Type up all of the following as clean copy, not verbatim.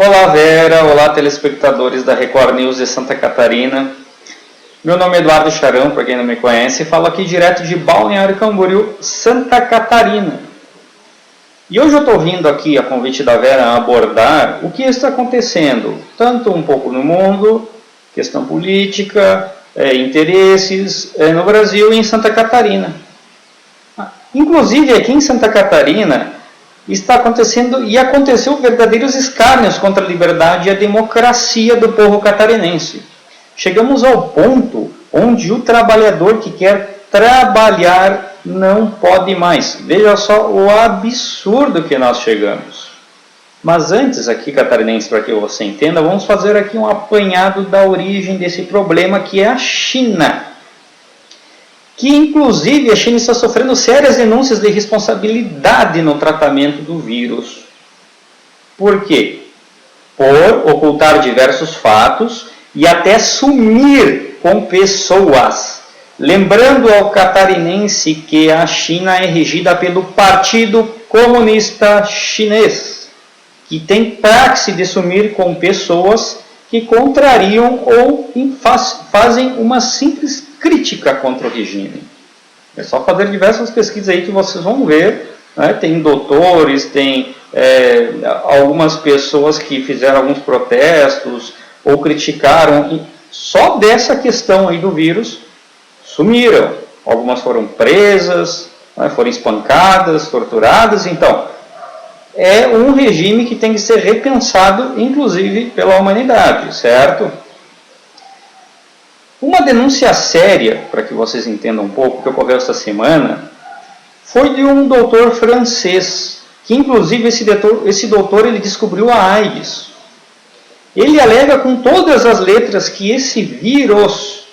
Olá Vera, olá telespectadores da Record News de Santa Catarina. Meu nome é Eduardo Charão, para quem não me conhece, e falo aqui direto de Balneário Camboriú, Santa Catarina. E hoje eu estou vindo aqui, a convite da Vera, abordar o que está acontecendo, tanto um pouco no mundo, questão política, interesses no Brasil e em Santa Catarina. Inclusive aqui em Santa Catarina está acontecendo e aconteceu verdadeiros escárnios contra a liberdade e a democracia do povo catarinense. Chegamos ao ponto onde o trabalhador que quer trabalhar não pode mais. Veja só o absurdo que nós chegamos. Mas antes aqui, catarinense, para que você entenda, vamos fazer aqui um apanhado da origem desse problema que é a China. Que inclusive a China está sofrendo sérias denúncias de irresponsabilidade no tratamento do vírus. Por quê? Por ocultar diversos fatos e até sumir com pessoas. Lembrando ao catarinense que a China é regida pelo Partido Comunista Chinês, que tem praxe de sumir com pessoas que contrariam ou fazem uma simples crítica contra o regime. É só fazer diversas pesquisas aí que vocês vão ver, né? Tem doutores, tem algumas pessoas que fizeram alguns protestos ou criticaram, só dessa questão aí do vírus, sumiram. Algumas foram presas, né? Foram espancadas, torturadas. Então, é um regime que tem que ser repensado, inclusive pela humanidade, certo? Uma denúncia séria, para que vocês entendam um pouco, que ocorreu esta semana, foi de um doutor francês, que inclusive esse doutor ele descobriu a AIDS. Ele alega com todas as letras que esse vírus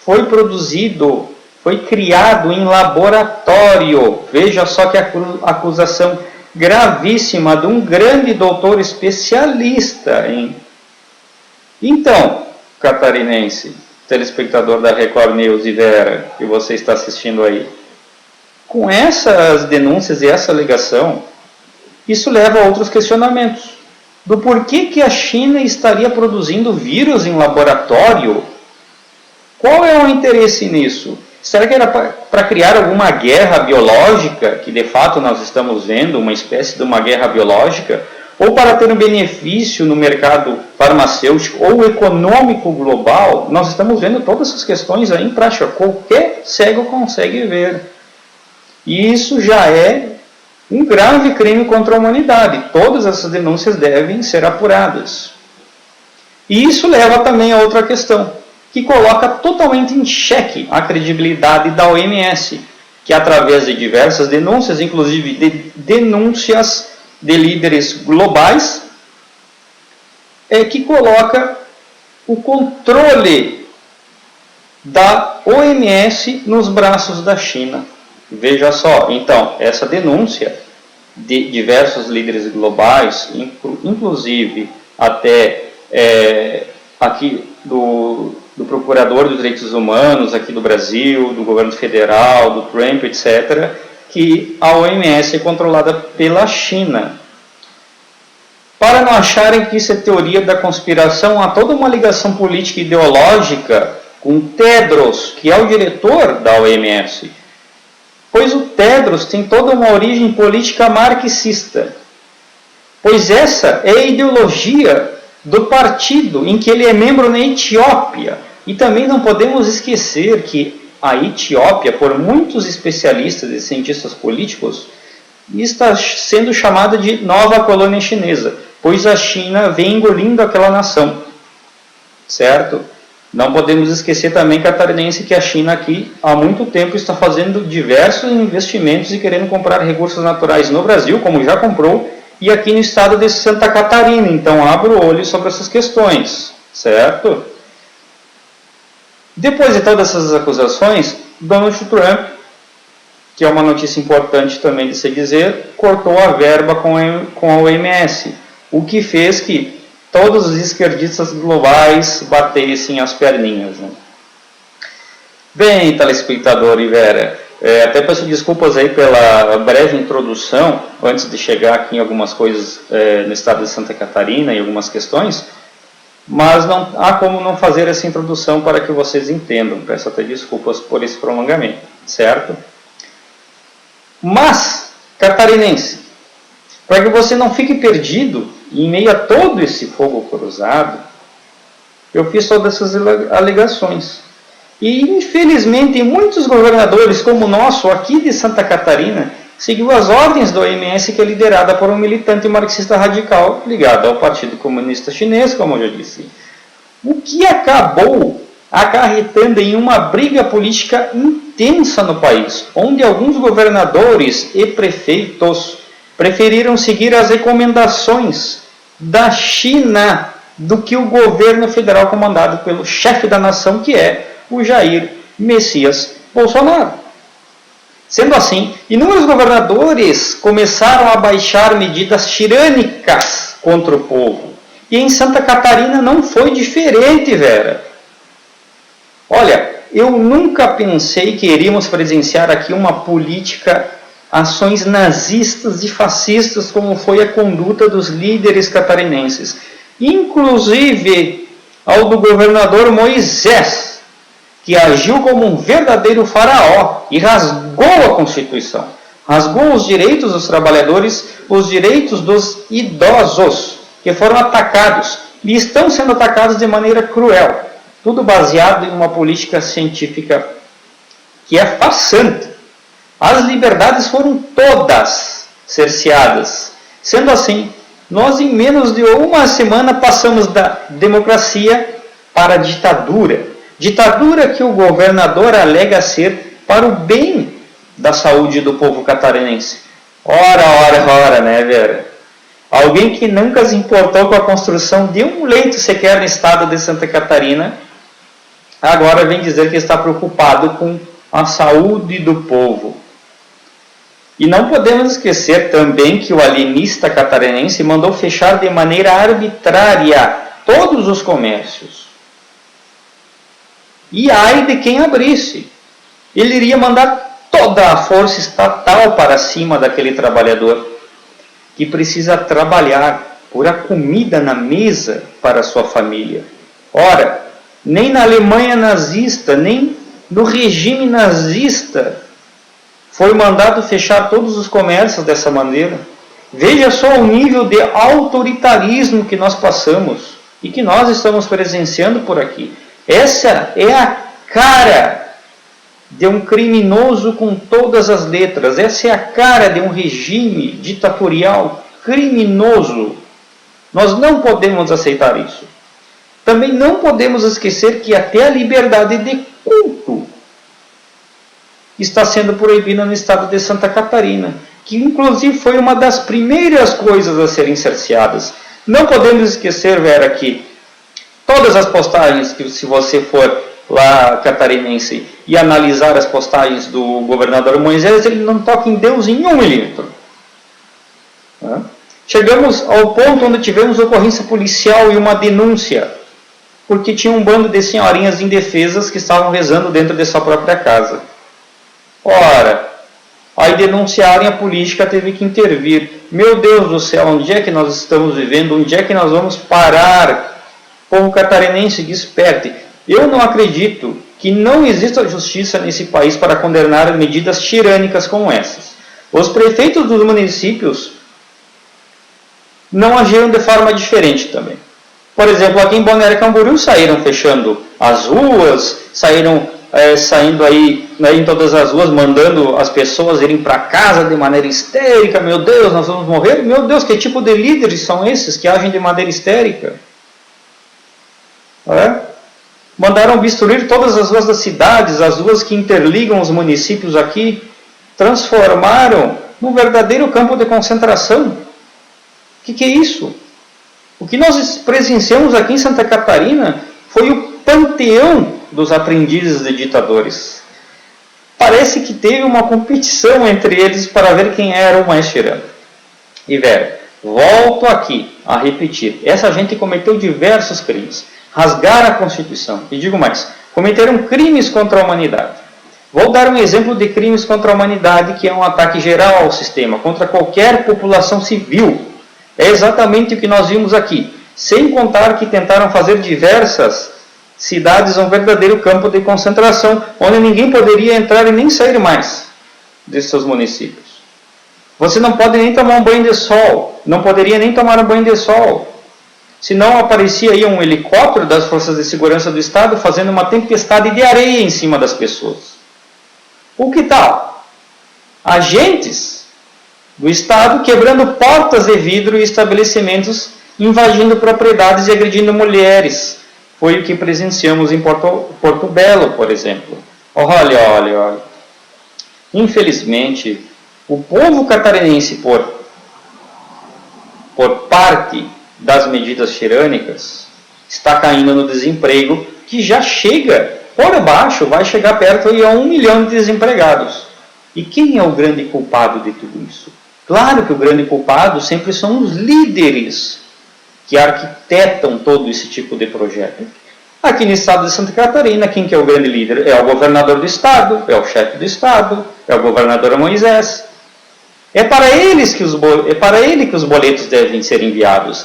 foi produzido, foi criado em laboratório. Veja só que acusação gravíssima de um grande doutor especialista, hein? Então, catarinense, telespectador da Record News e Vera, que você está assistindo aí, com essas denúncias e essa alegação, isso leva a outros questionamentos. Do porquê que a China estaria produzindo vírus em laboratório? Qual é o interesse nisso? Será que era para criar alguma guerra biológica, que de fato nós estamos vendo, uma espécie de uma guerra biológica, ou para ter um benefício no mercado farmacêutico ou econômico global? Nós estamos vendo todas essas questões aí em prática, qualquer cego consegue ver. E isso já é um grave crime contra a humanidade. Todas essas denúncias devem ser apuradas. E isso leva também a outra questão, que coloca totalmente em xeque a credibilidade da OMS, que através de diversas denúncias, inclusive de denúncias de líderes globais, que coloca o controle da OMS nos braços da China. Veja só, então, essa denúncia de diversos líderes globais, inclusive até aqui do Procurador dos Direitos Humanos aqui do Brasil, do governo federal, do Trump, etc., que a OMS é controlada pela China. Para não acharem que isso é teoria da conspiração, há toda uma ligação política e ideológica com Tedros, que é o diretor da OMS. Pois o Tedros tem toda uma origem política marxista. Pois essa é a ideologia do partido em que ele é membro na Etiópia. E também não podemos esquecer que a Etiópia, por muitos especialistas e cientistas políticos, está sendo chamada de nova colônia chinesa, pois a China vem engolindo aquela nação, certo? Não podemos esquecer também, catarinense, que a China aqui há muito tempo está fazendo diversos investimentos e querendo comprar recursos naturais no Brasil, como já comprou, e aqui no estado de Santa Catarina. Então abra o olho sobre essas questões, certo? Depois de todas essas acusações, Donald Trump, que é uma notícia importante também de se dizer, cortou a verba com a OMS, o que fez que todos os esquerdistas globais batessem as perninhas, né? Bem, telespectador e Vera, Até peço desculpas aí pela breve introdução, antes de chegar aqui em algumas coisas no estado de Santa Catarina e algumas questões, mas não há como não fazer essa introdução para que vocês entendam. Peço até desculpas por esse prolongamento, certo? Mas, catarinense, para que você não fique perdido em meio a todo esse fogo cruzado, eu fiz todas essas alegações. E, infelizmente, muitos governadores, como o nosso aqui de Santa Catarina, seguiu as ordens da OMS, que é liderada por um militante marxista radical ligado ao Partido Comunista Chinês, como eu já disse. O que acabou acarretando em uma briga política intensa no país, onde alguns governadores e prefeitos preferiram seguir as recomendações da China do que o governo federal comandado pelo chefe da nação, que é o Jair Messias Bolsonaro. Sendo assim, inúmeros governadores começaram a baixar medidas tirânicas contra o povo. E em Santa Catarina não foi diferente, Vera. Olha, eu nunca pensei que iríamos presenciar aqui uma política, ações nazistas e fascistas, como foi a conduta dos líderes catarinenses. Inclusive ao do governador Moisés, que agiu como um verdadeiro faraó e rasgou a Constituição. Rasgou os direitos dos trabalhadores, os direitos dos idosos, que foram atacados e estão sendo atacados de maneira cruel. Tudo baseado em uma política científica que é farsante. As liberdades foram todas cerceadas. Sendo assim, nós em menos de uma semana passamos da democracia para a ditadura. Ditadura que o governador alega ser para o bem da saúde do povo catarinense. Ora, né, Vera? Alguém que nunca se importou com a construção de um leito sequer no estado de Santa Catarina, agora vem dizer que está preocupado com a saúde do povo. E não podemos esquecer também que o alienista catarinense mandou fechar de maneira arbitrária todos os comércios. E ai de quem abrisse. Ele iria mandar toda a força estatal para cima daquele trabalhador que precisa trabalhar, pôr a comida na mesa para a sua família. Ora, nem na Alemanha nazista, nem no regime nazista foi mandado fechar todos os comércios dessa maneira. Veja só o nível de autoritarismo que nós passamos e que nós estamos presenciando por aqui. Essa é a cara de um criminoso com todas as letras. Essa é a cara de um regime ditatorial criminoso. Nós não podemos aceitar isso. Também não podemos esquecer que até a liberdade de culto está sendo proibida no estado de Santa Catarina, que inclusive foi uma das primeiras coisas a serem cerceadas. Não podemos esquecer, Vera, que todas as postagens que, se você for lá catarinense e analisar as postagens do governador Moisés, ele não toca em Deus em 1 milímetro. Chegamos ao ponto onde tivemos ocorrência policial e uma denúncia, porque tinha um bando de senhorinhas indefesas que estavam rezando dentro de sua própria casa. Ora, aí denunciarem, a política teve que intervir. Meu Deus do céu, onde é que nós estamos vivendo? Onde é que nós vamos parar? Povo catarinense, desperte. Eu não acredito que não exista justiça nesse país para condenar medidas tirânicas como essas. Os prefeitos dos municípios não agiram de forma diferente também. Por exemplo, aqui em Balneário Camboriú saíram fechando as ruas, saindo aí em todas as ruas, mandando as pessoas irem para casa de maneira histérica. Meu Deus, nós vamos morrer. Meu Deus, que tipo de líderes são esses que agem de maneira histérica? Mandaram destruir todas as ruas das cidades, as ruas que interligam os municípios aqui, transformaram num verdadeiro campo de concentração. O que é isso? O que nós presenciamos aqui em Santa Catarina foi o panteão dos aprendizes de ditadores. Parece que teve uma competição entre eles para ver quem era o mais tirano. E, Vera, volto aqui a repetir, essa gente cometeu diversos crimes. Rasgaram a Constituição. E digo mais, cometeram crimes contra a humanidade. Vou dar um exemplo de crimes contra a humanidade, que é um ataque geral ao sistema, contra qualquer população civil. É exatamente o que nós vimos aqui. Sem contar que tentaram fazer diversas cidades um verdadeiro campo de concentração, onde ninguém poderia entrar e nem sair mais desses seus municípios. Você não pode nem tomar um banho de sol, não poderia nem tomar um banho de sol. Se não aparecia aí um helicóptero das forças de segurança do Estado fazendo uma tempestade de areia em cima das pessoas. O que tal? Agentes do Estado quebrando portas de vidro e estabelecimentos, invadindo propriedades e agredindo mulheres. Foi o que presenciamos em Porto Belo, por exemplo. Olha. Infelizmente, o povo catarinense, por parte das medidas tirânicas, está caindo no desemprego, que já chega por baixo, vai chegar perto de 1 milhão de desempregados. E quem é o grande culpado de tudo isso? Claro que o grande culpado sempre são os líderes que arquitetam todo esse tipo de projeto. Aqui no estado de Santa Catarina, quem que é o grande líder? É o governador do estado, é o chefe do estado, é o governador Moisés. É para ele que os boletos devem ser enviados.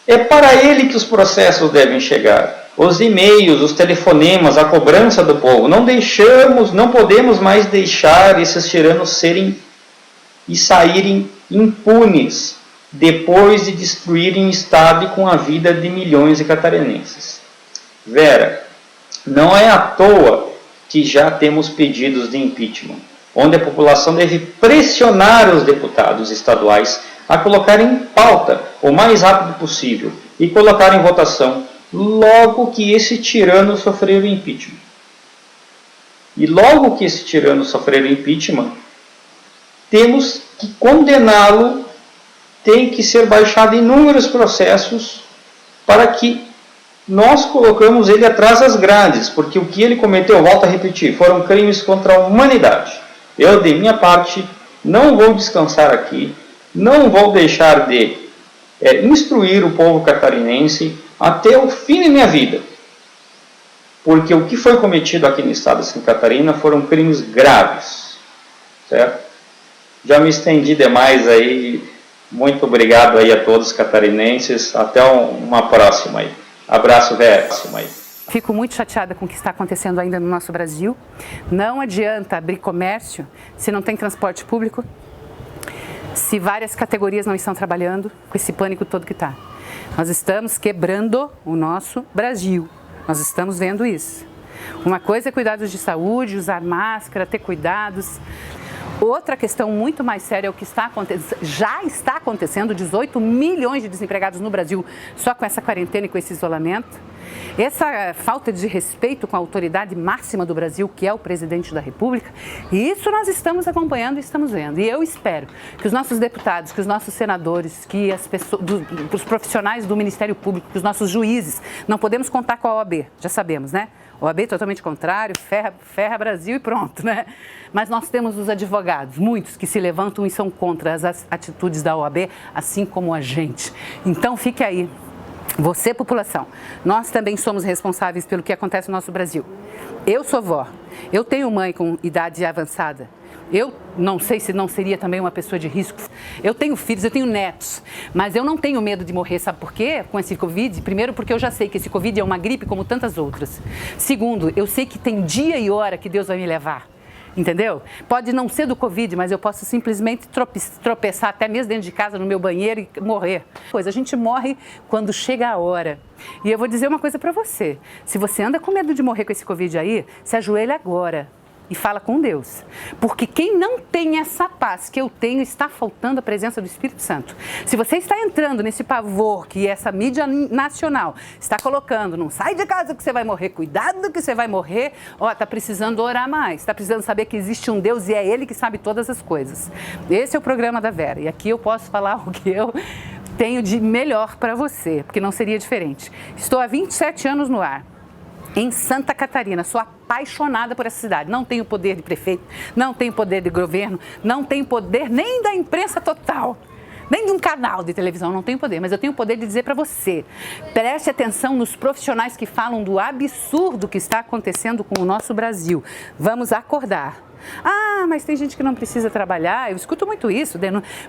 É para ele que os processos devem chegar. Os e-mails, os telefonemas, a cobrança do povo. Não podemos mais deixar esses tiranos saírem impunes depois de destruírem o Estado e com a vida de milhões de catarinenses. Vera, não é à toa que já temos pedidos de impeachment, onde a população deve pressionar os deputados estaduais a colocar em pauta o mais rápido possível e colocar em votação logo que esse tirano sofrer o impeachment. E logo que esse tirano sofrer o impeachment, temos que condená-lo, tem que ser baixado inúmeros processos para que nós colocamos ele atrás das grades, porque o que ele cometeu, volto a repetir, foram crimes contra a humanidade. Eu, de minha parte, não vou descansar aqui, não vou deixar de instruir o povo catarinense até o fim da minha vida. Porque o que foi cometido aqui no estado de Santa Catarina foram crimes graves. Certo? Já me estendi demais aí. Muito obrigado aí a todos os catarinenses. Até uma próxima aí. Abraço, Vera. Fico muito chateada com o que está acontecendo ainda no nosso Brasil. Não adianta abrir comércio se não tem transporte público, se várias categorias não estão trabalhando, com esse pânico todo que está. Nós estamos quebrando o nosso Brasil. Nós estamos vendo isso. Uma coisa é cuidados de saúde, usar máscara, ter cuidados. Outra questão muito mais séria é o que já está acontecendo, 18 milhões de desempregados no Brasil, só com essa quarentena e com esse isolamento. Essa falta de respeito com a autoridade máxima do Brasil, que é o presidente da República, e isso nós estamos acompanhando e estamos vendo. E eu espero que os nossos deputados, que os nossos senadores, que as pessoas, os profissionais do Ministério Público, que os nossos juízes, não podemos contar com a OAB, já sabemos, né? OAB totalmente contrário, ferra Brasil e pronto, né? Mas nós temos os advogados, muitos que se levantam e são contra as atitudes da OAB, assim como a gente. Então fique aí. Você, população, nós também somos responsáveis pelo que acontece no nosso Brasil. Eu sou vó, eu tenho mãe com idade avançada. Eu não sei se não seria também uma pessoa de risco. Eu tenho filhos, eu tenho netos, mas eu não tenho medo de morrer, sabe por quê? Com esse Covid? Primeiro, porque eu já sei que esse Covid é uma gripe como tantas outras. Segundo, eu sei que tem dia e hora que Deus vai me levar. Entendeu? Pode não ser do Covid, mas eu posso simplesmente tropeçar até mesmo dentro de casa, no meu banheiro e morrer. Pois a gente morre quando chega a hora. E eu vou dizer uma coisa para você. Se você anda com medo de morrer com esse Covid aí, se ajoelha agora e fala com Deus. Porque quem não tem essa paz que eu tenho, está faltando a presença do Espírito Santo. Se você está entrando nesse pavor que essa mídia nacional está colocando, não sai de casa que você vai morrer, cuidado que você vai morrer, está precisando orar mais, está precisando saber que existe um Deus e é Ele que sabe todas as coisas. Esse é o programa da Vera e aqui eu posso falar o que eu tenho de melhor para você, porque não seria diferente. Estou há 27 anos no ar. Em Santa Catarina, sou apaixonada por essa cidade. Não tenho poder de prefeito, não tenho poder de governo, não tenho poder nem da imprensa total. nem de um canal de televisão, não tenho poder, mas eu tenho o poder de dizer para você, preste atenção nos profissionais que falam do absurdo que está acontecendo com o nosso Brasil. Vamos acordar. Ah, mas tem gente que não precisa trabalhar, eu escuto muito isso,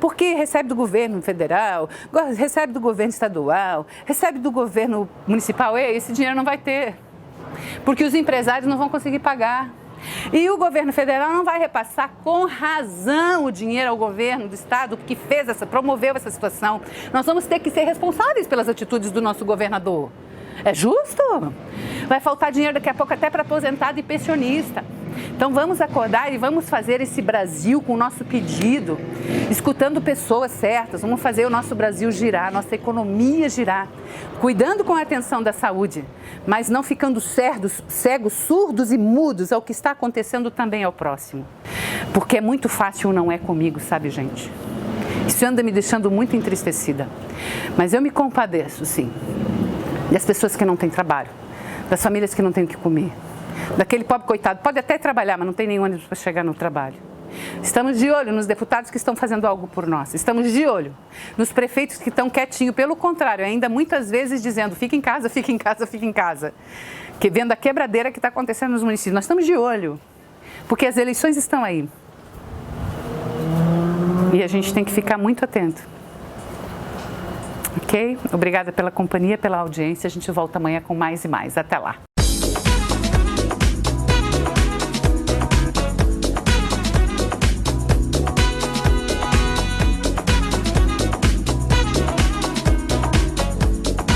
porque recebe do governo federal, recebe do governo estadual, recebe do governo municipal, esse dinheiro não vai ter, porque os empresários não vão conseguir pagar. E o governo federal não vai repassar com razão o dinheiro ao governo do estado que promoveu essa situação. Nós vamos ter que ser responsáveis pelas atitudes do nosso governador. É justo? Vai faltar dinheiro daqui a pouco até para aposentado e pensionista. Então vamos acordar e vamos fazer esse Brasil com o nosso pedido, escutando pessoas certas, vamos fazer o nosso Brasil girar, nossa economia girar, cuidando com a atenção da saúde, mas não ficando cegos, surdos e mudos ao que está acontecendo também ao próximo. Porque é muito fácil não é comigo, sabe, gente? Isso anda me deixando muito entristecida. Mas eu me compadeço, sim, das pessoas que não têm trabalho, das famílias que não têm o que comer, daquele pobre coitado, pode até trabalhar, mas não tem nem ônibus para chegar no trabalho. Estamos de olho nos deputados que estão fazendo algo por nós, estamos de olho nos prefeitos que estão quietinhos, pelo contrário, ainda muitas vezes dizendo, fica em casa, fica em casa, fica em casa, que vendo a quebradeira que está acontecendo nos municípios. Nós estamos de olho, porque as eleições estão aí e a gente tem que ficar muito atento. Ok? Obrigada pela companhia, pela audiência. A gente volta amanhã com mais e mais. Até lá.